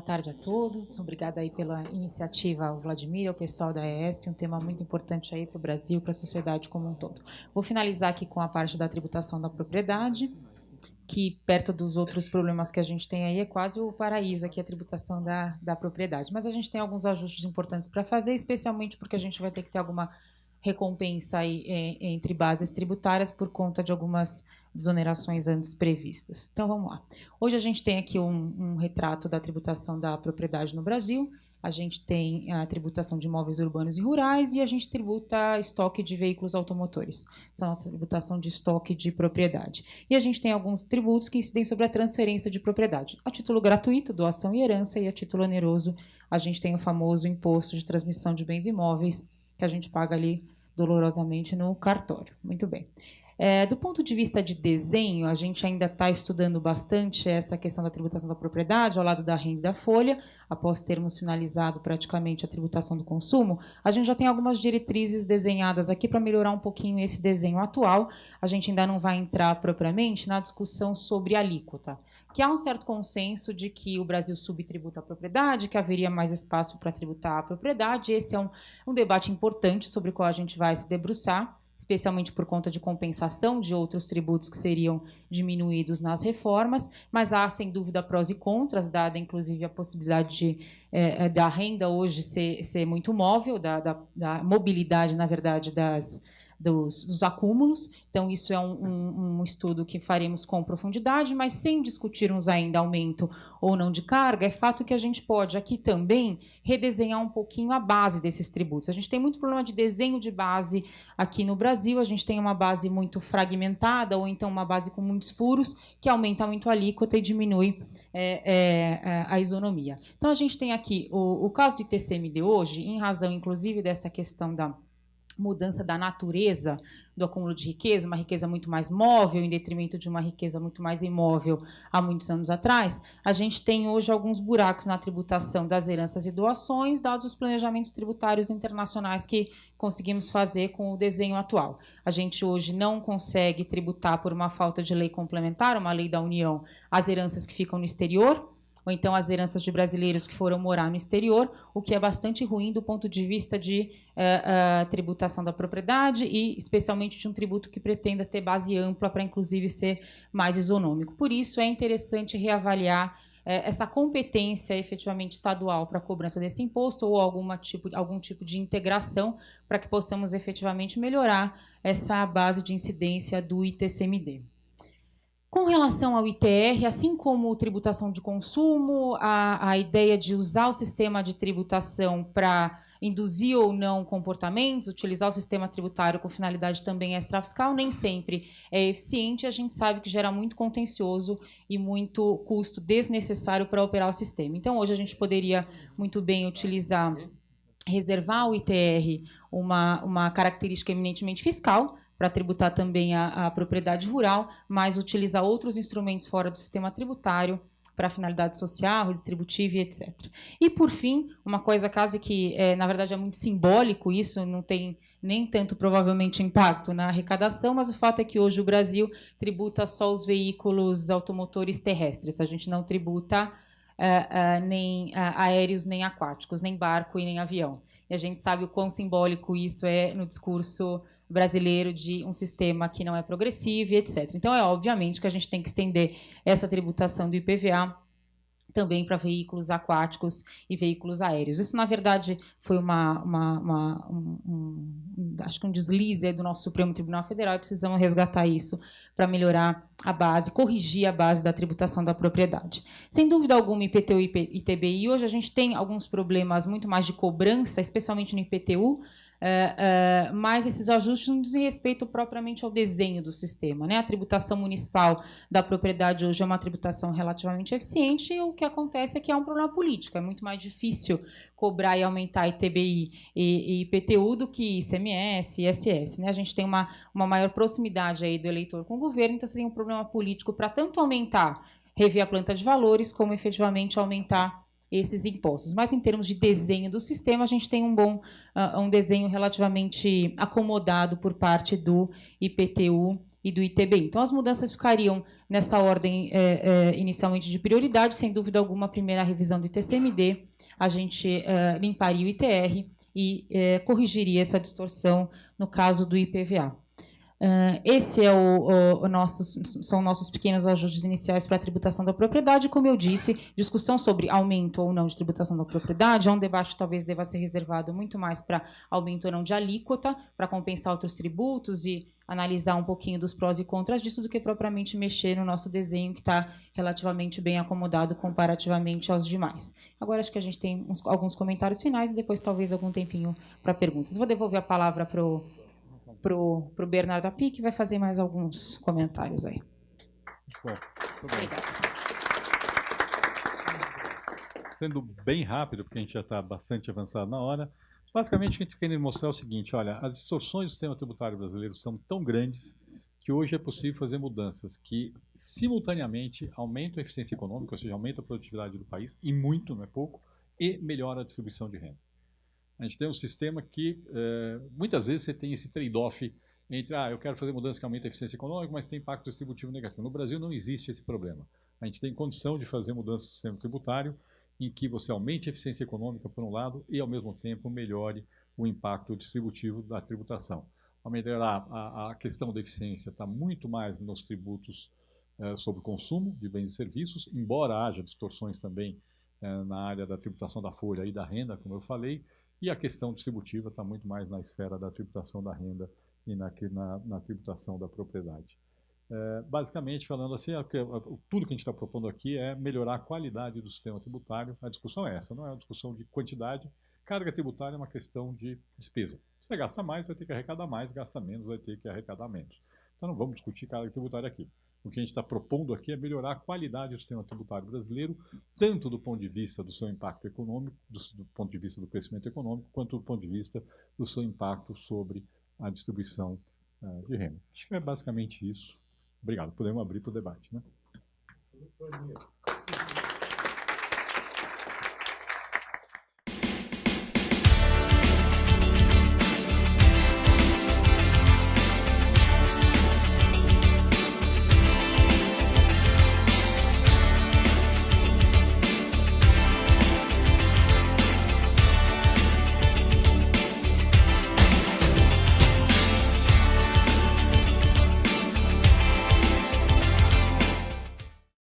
tarde a todos. Obrigada aí pela iniciativa ao Vladimir, ao pessoal da ESP, um tema muito importante aí para o Brasil, para a sociedade como um todo. Vou finalizar aqui com a parte da tributação da propriedade, que perto dos outros problemas que a gente tem aí é quase o paraíso aqui, a tributação da propriedade. Mas a gente tem alguns ajustes importantes para fazer, especialmente porque a gente vai ter que ter alguma recompensa aí, entre bases tributárias por conta de algumas desonerações antes previstas. Então, vamos lá. Hoje a gente tem aqui um retrato da tributação da propriedade no Brasil. A gente tem a tributação de imóveis urbanos e rurais e a gente tributa estoque de veículos automotores. Essa é a nossa tributação de estoque de propriedade. E a gente tem alguns tributos que incidem sobre a transferência de propriedade. A título gratuito, doação e herança, e a título oneroso, a gente tem o famoso imposto de transmissão de bens imóveis, que a gente paga ali dolorosamente no cartório. Muito bem. Do ponto de vista de desenho, a gente ainda está estudando bastante essa questão da tributação da propriedade ao lado da renda e da folha. Após termos finalizado praticamente a tributação do consumo, a gente já tem algumas diretrizes desenhadas aqui para melhorar um pouquinho esse desenho atual. A gente ainda não vai entrar propriamente na discussão sobre alíquota, que há um certo consenso de que o Brasil subtributa a propriedade, que haveria mais espaço para tributar a propriedade. Esse é um debate importante sobre o qual a gente vai se debruçar, especialmente por conta de compensação de outros tributos que seriam diminuídos nas reformas, mas há, sem dúvida, prós e contras, dada, inclusive, a possibilidade da renda hoje ser muito móvel, da mobilidade, na verdade, dos acúmulos. Então, isso é um estudo que faremos com profundidade, mas sem discutirmos ainda aumento ou não de carga. É fato que a gente pode aqui também redesenhar um pouquinho a base desses tributos. A gente tem muito problema de desenho de base aqui no Brasil. A gente tem uma base muito fragmentada ou então uma base com muitos furos, que aumenta muito a alíquota e diminui a isonomia. Então, a gente tem aqui o caso do ITCMD hoje, em razão, inclusive, dessa questão da mudança da natureza do acúmulo de riqueza, uma riqueza muito mais móvel em detrimento de uma riqueza muito mais imóvel há muitos anos atrás. A gente tem hoje alguns buracos na tributação das heranças e doações, dados os planejamentos tributários internacionais que conseguimos fazer com o desenho atual. A gente hoje não consegue tributar, por uma falta de lei complementar, uma lei da União, as heranças que ficam no exterior, ou então as heranças de brasileiros que foram morar no exterior, o que é bastante ruim do ponto de vista de tributação da propriedade e, especialmente, de um tributo que pretenda ter base ampla para, inclusive, ser mais isonômico. Por isso, é interessante reavaliar essa competência efetivamente estadual para a cobrança desse imposto ou algum tipo de integração para que possamos efetivamente melhorar essa base de incidência do ITCMD. Com relação ao ITR, assim como tributação de consumo, a ideia de usar o sistema de tributação para induzir ou não comportamentos, utilizar o sistema tributário com finalidade também extrafiscal, nem sempre é eficiente. A gente sabe que gera muito contencioso e muito custo desnecessário para operar o sistema. Então, hoje a gente poderia muito bem reservar ao ITR uma característica eminentemente fiscal, para tributar também a propriedade rural, mas utilizar outros instrumentos fora do sistema tributário para finalidade social, redistributiva e etc. E, por fim, uma coisa quase que, na verdade, é muito simbólico isso, não tem nem tanto, provavelmente, impacto na arrecadação, mas o fato é que hoje o Brasil tributa só os veículos automotores terrestres. A gente não tributa nem aéreos, nem aquáticos, nem barco e nem avião. E a gente sabe o quão simbólico isso é no discurso brasileiro de um sistema que não é progressivo, etc. Então, é obviamente que a gente tem que estender essa tributação do IPVA também para veículos aquáticos e veículos aéreos. Isso, na verdade, foi acho que um deslize do nosso Supremo Tribunal Federal, e precisamos resgatar isso para melhorar a base, corrigir a base da tributação da propriedade. Sem dúvida alguma, IPTU e ITBI, hoje a gente tem alguns problemas muito mais de cobrança, especialmente no IPTU, mas esses ajustes não dizem respeito propriamente ao desenho do sistema, né? A tributação municipal da propriedade hoje é uma tributação relativamente eficiente, e o que acontece é que há um problema político. É muito mais difícil cobrar e aumentar ITBI e IPTU do que ICMS e ISS, né? A gente tem uma maior proximidade aí do eleitor com o governo, então seria um problema político para tanto rever a planta de valores, como efetivamente aumentar esses impostos. Mas, em termos de desenho do sistema, a gente tem um desenho relativamente acomodado por parte do IPTU e do ITBI. Então, as mudanças ficariam nessa ordem inicialmente de prioridade. Sem dúvida alguma, a primeira revisão do ITCMD, a gente limparia o ITR e corrigiria essa distorção no caso do IPVA. Esse é são nossos pequenos ajustes iniciais para a tributação da propriedade. Como eu disse, discussão sobre aumento ou não de tributação da propriedade é um debate que talvez deva ser reservado muito mais para aumento ou não de alíquota, para compensar outros tributos e analisar um pouquinho dos prós e contras disso, do que propriamente mexer no nosso desenho, que está relativamente bem acomodado comparativamente aos demais. Agora, acho que a gente tem alguns comentários finais e depois talvez algum tempinho para perguntas. Vou devolver a palavra para o Bernardo Api, que vai fazer mais alguns comentários aí. Bom, obrigado. Sendo bem rápido, porque a gente já está bastante avançado na hora, basicamente o que a gente quer mostrar é o seguinte: olha, as distorções do sistema tributário brasileiro são tão grandes que hoje é possível fazer mudanças que simultaneamente aumentam a eficiência econômica, ou seja, aumenta a produtividade do país, e muito, não é pouco, e melhora a distribuição de renda. A gente tem um sistema que, muitas vezes, você tem esse trade-off entre, eu quero fazer mudança que aumenta a eficiência econômica, mas tem impacto distributivo negativo. No Brasil não existe esse problema. A gente tem condição de fazer mudança no sistema tributário em que você aumente a eficiência econômica, por um lado, e, ao mesmo tempo, melhore o impacto distributivo da tributação. Ao melhorar a questão da eficiência está muito mais nos tributos sobre o consumo de bens e serviços, embora haja distorções também na área da tributação da folha e da renda, como eu falei, e a questão distributiva está muito mais na esfera da tributação da renda e na tributação da propriedade. Basicamente, falando assim, tudo que a gente está propondo aqui é melhorar a qualidade do sistema tributário. A discussão é essa, não é uma discussão de quantidade. Carga tributária é uma questão de despesa. Você gasta mais, vai ter que arrecadar mais, gasta menos, vai ter que arrecadar menos. Então não vamos discutir carga tributária aqui. O que a gente está propondo aqui é melhorar a qualidade do sistema tributário brasileiro, tanto do ponto de vista do seu impacto econômico, do ponto de vista do crescimento econômico, quanto do ponto de vista do seu impacto sobre a distribuição de renda. Acho que é basicamente isso. Obrigado. Podemos abrir para o debate, né?